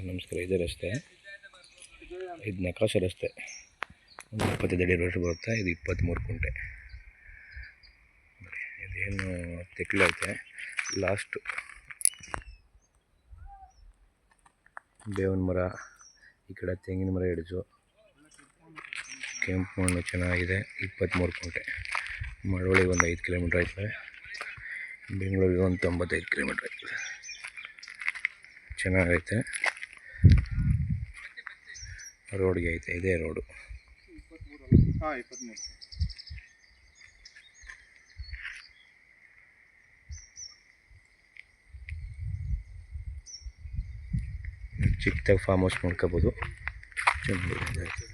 ನಮಸ್ಕಾರ. ಇದೇ ರಸ್ತೆ, ಇದು ನಕಾಶೆ ರಸ್ತೆ. ಒಂದು 25 ಅಡಿ ರೋಡ್ ಬರುತ್ತೆ. ಇದು 23 ಕುಂಟೆ. ಇದೇನು ತೆಕ್ಲೈತೆ, ಲಾಸ್ಟ್ ಬೇವಿನ ಮರ, ಈ ಕಡೆ ತೆಂಗಿನ ಮರ ಹಿಡಿದು ಕೆಂಪು ಮಣ್ಣು ಚೆನ್ನಾಗಿದೆ. 23 ಕುಂಟೆ. ಮಳವಳ್ಳಿಗೆ ಒಂದು 5 ಕಿಲೋಮೀಟ್ರ್ ಆಯ್ತದೆ. ಬೆಂಗಳೂರಿಗೆ ಒಂದು 95 ಕಿಲೋಮೀಟ್ರ್ ಆಯ್ತದೆ. ಚೆನ್ನಾಗೈತೆ, ರೋಡ್ಗೆ ಐತೆ. ಇದೇ ರೋಡು. ಚಿಕ್ಕದಾಗಿ ಫಾರ್ಮ್ ಹೌಸ್ ಮಾಡ್ಕೋಬೋದು. ಚೆನ್ನಾಗಿದೆ.